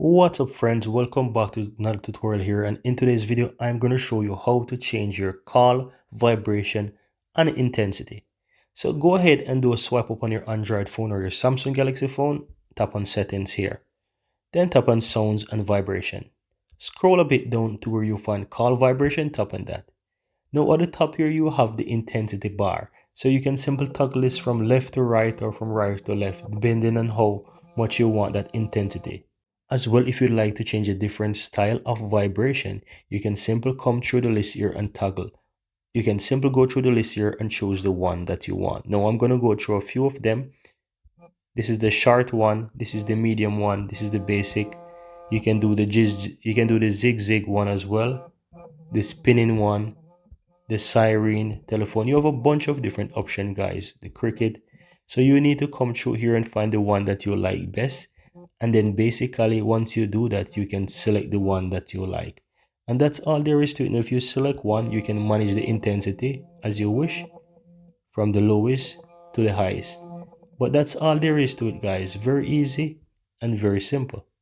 What's up friends, welcome back to another tutorial here, and in today's video I'm going to show you how to change your call, vibration and intensity. So go ahead and do a swipe up on your Android phone or your Samsung Galaxy phone, tap on settings here, then tap on sounds and vibration. Scroll a bit down to where you find call vibration, tap on that. Now at the top here you have the intensity bar, so you can simply toggle this from left to right or from right to left depending on how much you want that intensity. As well, if you'd like to change a different style of vibration, you can simply come through the list here and toggle. You can simply go through the list here and choose the one that you want. Now I'm going to go through a few of them. This is the short one, this is the medium one, this is the basic. You can do the zigzag one as well, the spinning one, the siren telephone. You have a bunch of different options, guys. The cricket. So you need to come through here and find the one that you like best, and then basically once you do that you can select the one that you like, and that's all there is to it. Now if you select one, you can manage the intensity as you wish, from the lowest to the highest. But that's all there is to it, guys. Very easy and very simple.